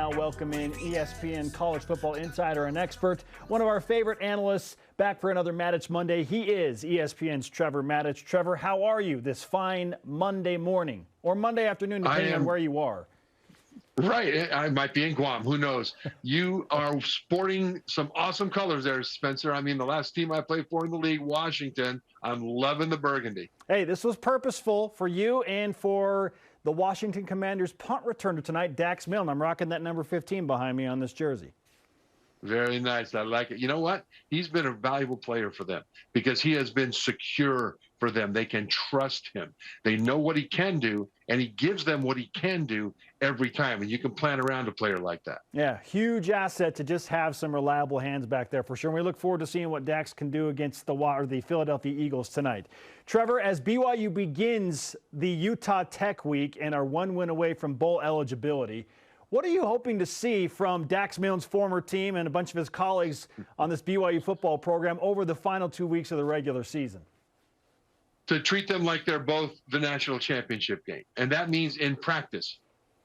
now welcome in ESPN college football insider and expert, one of our favorite analysts, back for another Matich Monday. He is ESPN's Trevor Matich. Trevor, how are you this fine Monday morning or Monday afternoon, depending on where you are? Right. I might be in Guam. Who knows? You are sporting some awesome colors there, Spencer. I mean, the last team I played for in the league, Washington, I'm loving the burgundy. Hey, this was purposeful for you and for the Washington Commanders punt returner tonight, Dax Milne. I'm rocking that number 15 behind me on this jersey. Very nice. I like it. You know what? He's been a valuable player for them because he has been secure for them. They can trust him. They know what he can do, and he gives them what he can do every time. And you can plan around a player like that. Yeah, huge asset to just have some reliable hands back there for sure. And we look forward to seeing what Dax can do against the Philadelphia Eagles tonight. Trevor, as BYU begins the Utah Tech week and are one win away from bowl eligibility, what are you hoping to see from Dax Milne's former team and a bunch of his colleagues on this BYU football program over the final 2 weeks of the regular season? To treat them like they're both the national championship game. And that means in practice,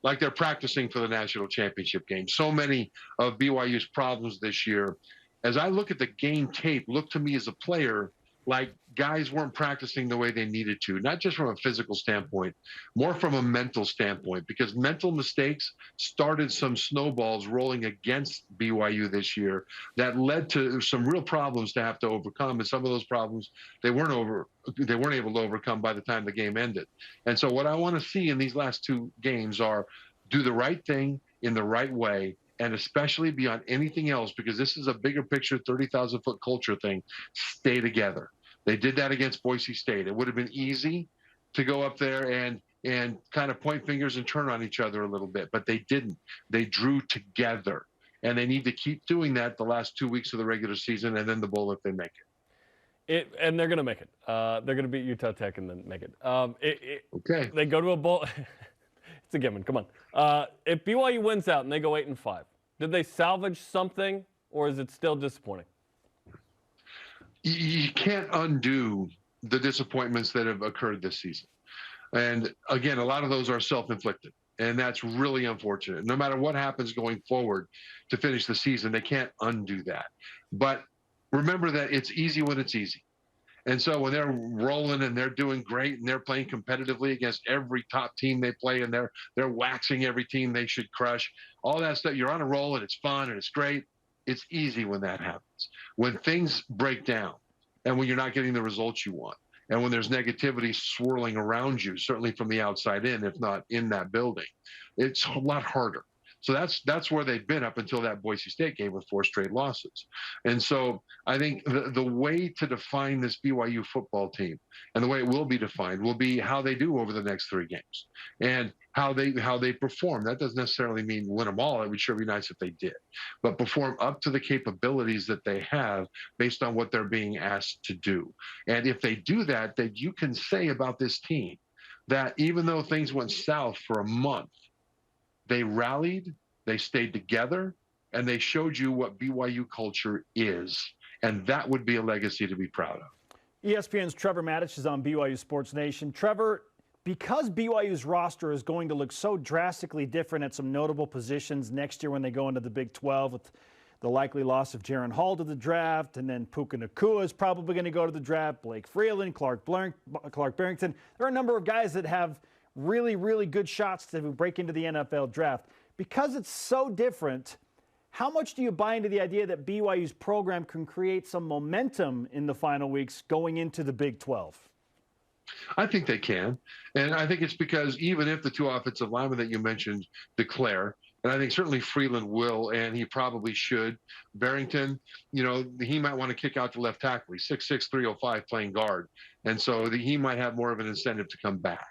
like they're practicing for the national championship game. So many of BYU's problems this year, as I look at the game tape, look to me as a player like guys weren't practicing the way they needed to, not just from a physical standpoint, more from a mental standpoint, because mental mistakes started some snowballs rolling against BYU this year that led to some real problems to have to overcome. And some of those problems they weren't able to overcome by the time the game ended. And so what I want to see in these last two games are do the right thing in the right way, and especially beyond anything else, because this is a bigger picture, 30,000-foot culture thing, stay together. They did that against Boise State. It would have been easy to go up there and kind of point fingers and turn on each other a little bit, but they didn't. They drew together, and they need to keep doing that the last 2 weeks of the regular season and then the bowl if they make it. And they're going to make it. They're going to beat Utah Tech and then make it. Okay. They go to a bowl. It's a given. Come on. If BYU wins out and they go 8-5, did they salvage something, or is it still disappointing? You can't undo the disappointments that have occurred this season. And again, a lot of those are self-inflicted, and that's really unfortunate. No matter what happens going forward to finish the season, they can't undo that. But remember that it's easy when it's easy. And so when they're rolling and they're doing great and they're playing competitively against every top team they play and they're waxing every team they should crush, all that stuff, you're on a roll and it's fun and it's great. It's easy when that happens. When things break down and when you're not getting the results you want and when there's negativity swirling around you, certainly from the outside in, if not in that building, it's a lot harder. So that's where they've been up until that Boise State game with 4 straight losses. And so I think the way to define this BYU football team and the way it will be defined will be how they do over the next 3 games and how they perform. That doesn't necessarily mean win them all. It would sure be nice if they did, but perform up to the capabilities that they have based on what they're being asked to do. And if they do that, then you can say about this team that even though things went south for a month, they rallied, they stayed together, and they showed you what BYU culture is. And that would be a legacy to be proud of. ESPN's Trevor Matich is on BYU Sports Nation. Trevor, because BYU's roster is going to look so drastically different at some notable positions next year when they go into the Big 12 with the likely loss of Jaron Hall to the draft, and then Puka Nacua is probably going to go to the draft, Blake Freeland, Clark Barrington. There are a number of guys that have really, really good shots to break into the NFL draft. Because it's so different, how much do you buy into the idea that BYU's program can create some momentum in the final weeks going into the Big 12? I think they can. And I think it's because even if the 2 offensive linemen that you mentioned declare, and I think certainly Freeland will, and he probably should. Barrington, he might want to kick out to left tackle. He's 6'6", 305 playing guard. And so he might have more of an incentive to come back.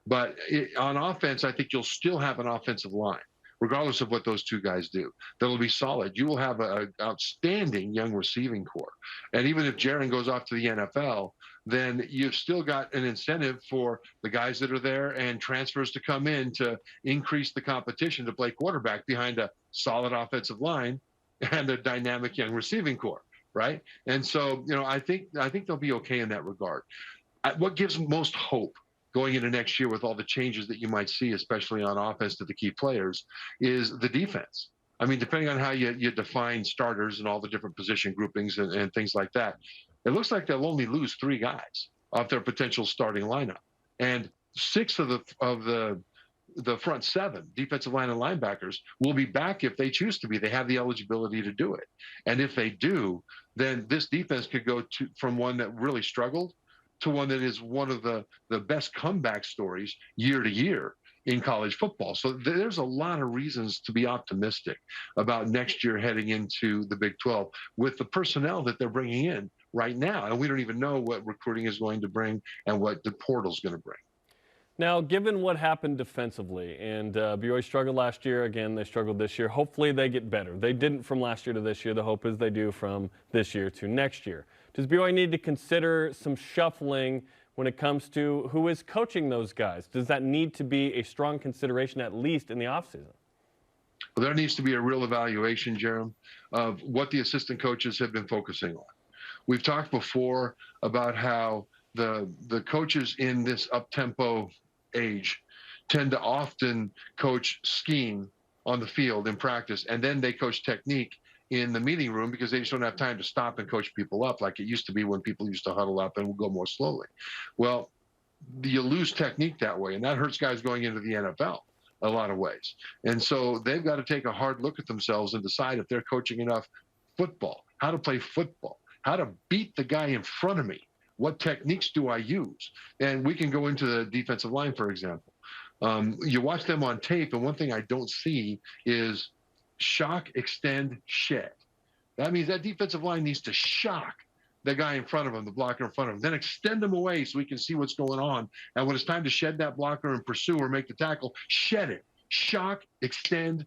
But on offense, I think you'll still have an offensive line, regardless of what those 2 guys do. That'll be solid. You will have an outstanding young receiving core. And even if Jaron goes off to the NFL, then you've still got an incentive for the guys that are there and transfers to come in to increase the competition to play quarterback behind a solid offensive line and a dynamic young receiving core, right? And so, I think they'll be okay in that regard. What gives most hope going into next year with all the changes that you might see, especially on offense to the key players, is the defense. I mean, depending on how you define starters and all the different position groupings and things like that, it looks like they'll only lose 3 guys off their potential starting lineup. And 6 of the front 7, defensive line and linebackers, will be back if they choose to be. They have the eligibility to do it. And if they do, then this defense could go from one that really struggled to one that is one of the best comeback stories year to year in college football. So there's a lot of reasons to be optimistic about next year heading into the Big 12 with the personnel that they're bringing in right now. And we don't even know what recruiting is going to bring and what the portal is going to bring. Now, given what happened defensively, and BYU struggled last year, again, they struggled this year. Hopefully they get better. They didn't from last year to this year. The hope is they do from this year to next year. Does BYU need to consider some shuffling when it comes to who is coaching those guys? Does that need to be a strong consideration, at least in the offseason? Well, there needs to be a real evaluation, Jarom, of what the assistant coaches have been focusing on. We've talked before about how the coaches in this up-tempo age tend to often coach scheme on the field in practice, and then they coach technique in the meeting room because they just don't have time to stop and coach people up like it used to be when people used to huddle up and go more slowly. Well, you lose technique that way, and that hurts guys going into the NFL a lot of ways. And so they've got to take a hard look at themselves and decide if they're coaching enough football, how to play football, how to beat the guy in front of me. What techniques do I use? And we can go into the defensive line, for example. You watch them on tape, and one thing I don't see is shock, extend, shed. That means that defensive line needs to shock the guy in front of him, the blocker in front of him, then extend him away so we can see what's going on. And when it's time to shed that blocker and pursue or make the tackle, shed it. Shock, extend,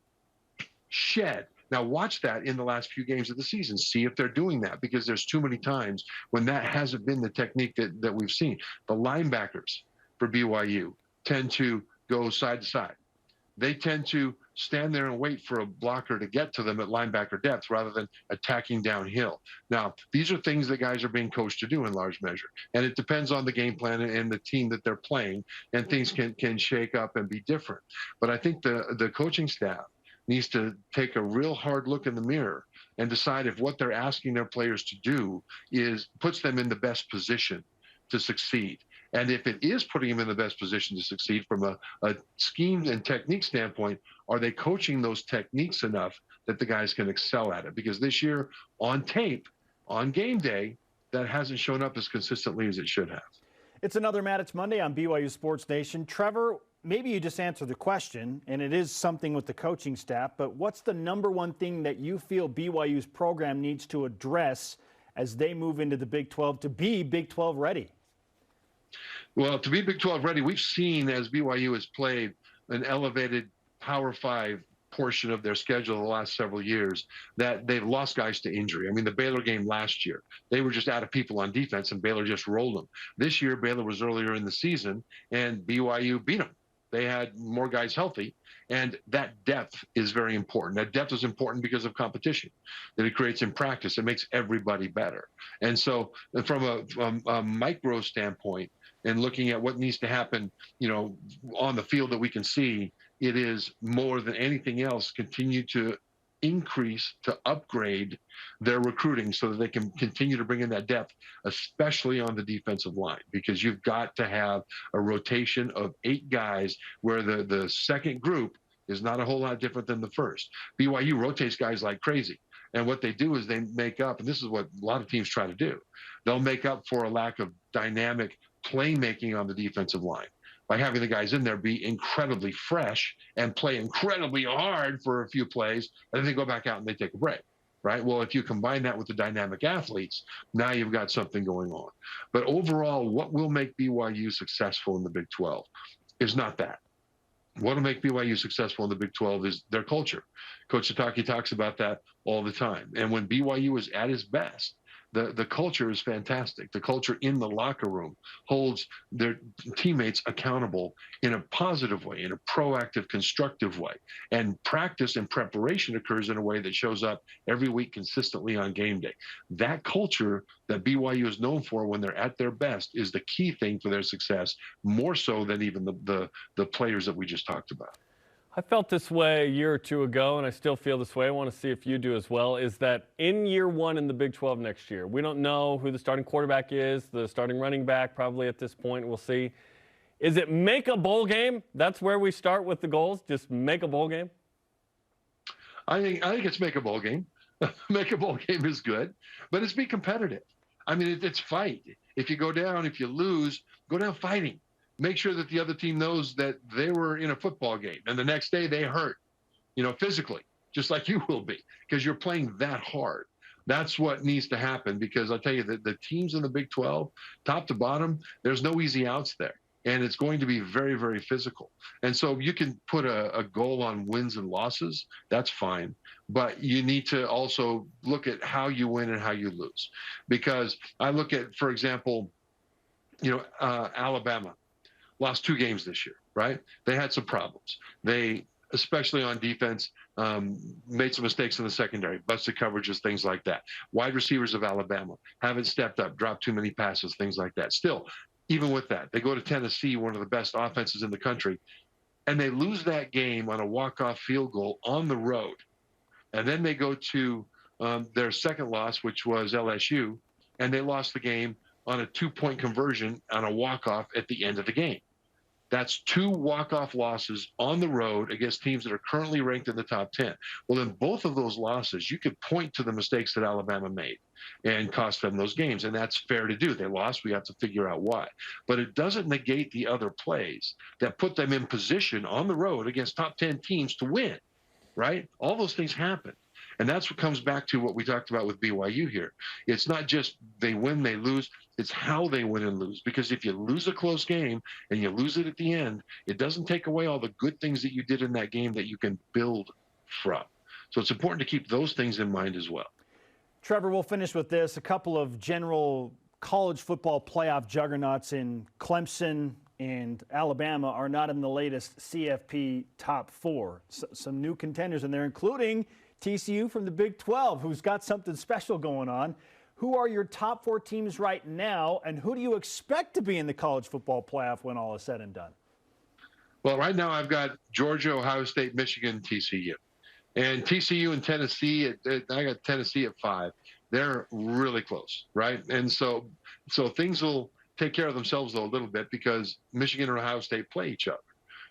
shed. Now watch that in the last few games of the season. See if they're doing that, because there's too many times when that hasn't been the technique that we've seen. The linebackers for BYU tend to go side to side. They tend to stand there and wait for a blocker to get to them at linebacker depth rather than attacking downhill. Now, these are things that guys are being coached to do in large measure. And it depends on the game plan and the team that they're playing, and things can shake up and be different. But I think the coaching staff needs to take a real hard look in the mirror and decide if what they're asking their players to do puts them in the best position to succeed. And if it is putting them in the best position to succeed from a scheme and technique standpoint, are they coaching those techniques enough that the guys can excel at it? Because this year, on tape, on game day, that hasn't shown up as consistently as it should have. It's another Matich Monday on BYU Sports Nation. Trevor, maybe you just answered the question, and it is something with the coaching staff, but what's the number one thing that you feel BYU's program needs to address as they move into the Big 12 to be Big 12 ready? Well, to be Big 12 ready, we've seen as BYU has played an elevated Power 5 portion of their schedule the last several years that they've lost guys to injury. I mean, the Baylor game last year, they were just out of people on defense and Baylor just rolled them. This year, Baylor was earlier in the season and BYU beat them. They had more guys healthy, and that depth is very important. That depth is important because of competition that it creates in practice. It makes everybody better. And so from a micro standpoint and looking at what needs to happen, on the field that we can see, it is more than anything else continue to increase, to upgrade their recruiting so that they can continue to bring in that depth, especially on the defensive line, because you've got to have a rotation of 8 guys where the second group is not a whole lot different than the first. BYU rotates guys like crazy. And what they do is they make up, and this is what a lot of teams try to do, they'll make up for a lack of dynamic playmaking on the defensive line by having the guys in there be incredibly fresh and play incredibly hard for a few plays, and then they go back out and they take a break, right? Well, if you combine that with the dynamic athletes, now you've got something going on. But overall, what will make BYU successful in the Big 12 is not that. What will make BYU successful in the Big 12 is their culture. Coach Sataki talks about that all the time. And when BYU is at its best, The culture is fantastic. The culture in the locker room holds their teammates accountable in a positive way, in a proactive, constructive way. And practice and preparation occurs in a way that shows up every week consistently on game day. That culture that BYU is known for when they're at their best is the key thing for their success, more so than even the players that we just talked about. I felt this way a year or two ago, and I still feel this way. I want to see if you do as well, is that in year one in the Big 12 next year, we don't know who the starting quarterback is, the starting running back probably at this point. We'll see. Is it make a bowl game? That's where we start with the goals, just make a bowl game? I think it's make a bowl game. Make a bowl game is good, but it's be competitive. I mean, it's fight. If you go down, if you lose, go down fighting. Make sure that the other team knows that they were in a football game and the next day they hurt, physically, just like you will be, because you're playing that hard. That's what needs to happen, because I'll tell you that the teams in the Big 12, top to bottom, there's no easy outs there. And it's going to be very, very physical. And so you can put a goal on wins and losses. That's fine. But you need to also look at how you win and how you lose. Because I look at, for example, Alabama lost 2 games this year, right? They had some problems. They, especially on defense, made some mistakes in the secondary, busted coverages, things like that. Wide receivers of Alabama haven't stepped up, dropped too many passes, things like that. Still, even with that, they go to Tennessee, one of the best offenses in the country, and they lose that game on a walk-off field goal on the road. And then they go to their second loss, which was LSU, and they lost the game on a 2-point conversion on a walk-off at the end of the game. That's 2 walk-off losses on the road against teams that are currently ranked in the top 10. Well, in both of those losses, you could point to the mistakes that Alabama made and cost them those games, and that's fair to do. They lost. We have to figure out why. But it doesn't negate the other plays that put them in position on the road against top 10 teams to win, right? All those things happen. And that's what comes back to what we talked about with BYU here. It's not just they win, they lose. It's how they win and lose. Because if you lose a close game and you lose it at the end, it doesn't take away all the good things that you did in that game that you can build from. So it's important to keep those things in mind as well. Trevor, we'll finish with this. A couple of general college football playoff juggernauts in Clemson and Alabama are not in the latest CFP top 4. Some new contenders in there, including TCU from the Big 12, who's got something special going on. Who are your top 4 teams right now, and who do you expect to be in the college football playoff when all is said and done? Well, right now I've got Georgia, Ohio State, Michigan, TCU. And TCU and Tennessee, I got Tennessee at 5. They're really close, right? And so things will take care of themselves, though, a little bit, because Michigan and Ohio State play each other.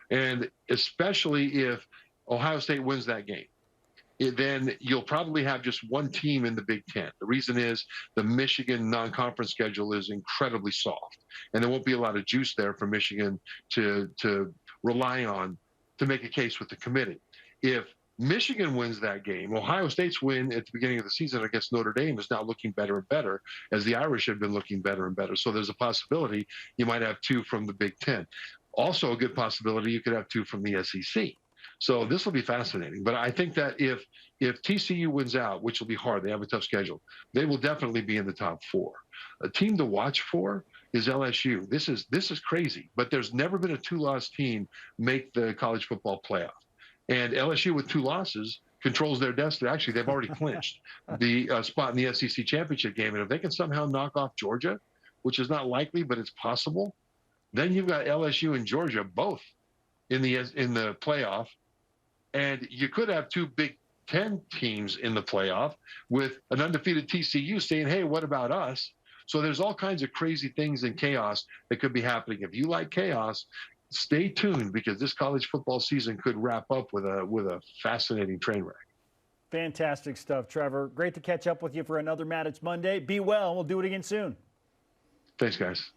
And especially if Ohio State wins that game, then you'll probably have just one team in the Big Ten. The reason is the Michigan non-conference schedule is incredibly soft, and there won't be a lot of juice there for Michigan to rely on to make a case with the committee. If Michigan wins that game, Ohio State's win at the beginning of the season against Notre Dame is now looking better and better, as the Irish have been looking better and better. So there's a possibility you might have 2 from the Big Ten. Also a good possibility you could have 2 from the SEC. So this will be fascinating. But I think that if TCU wins out, which will be hard, they have a tough schedule, they will definitely be in the top 4. A team to watch for is LSU. This is crazy, but there's never been a 2-loss team make the college football playoff. And LSU with 2 losses controls their destiny. Actually, they've already clinched the spot in the SEC championship game. And if they can somehow knock off Georgia, which is not likely, but it's possible, then you've got LSU and Georgia both in the playoff. And you could have 2 Big Ten teams in the playoff with an undefeated TCU saying, hey, what about us? So there's all kinds of crazy things in chaos that could be happening. If you like chaos, stay tuned, because this college football season could wrap up with a fascinating train wreck. Fantastic stuff, Trevor. Great to catch up with you for another Matich Monday. Be well. We'll do it again soon. Thanks, guys.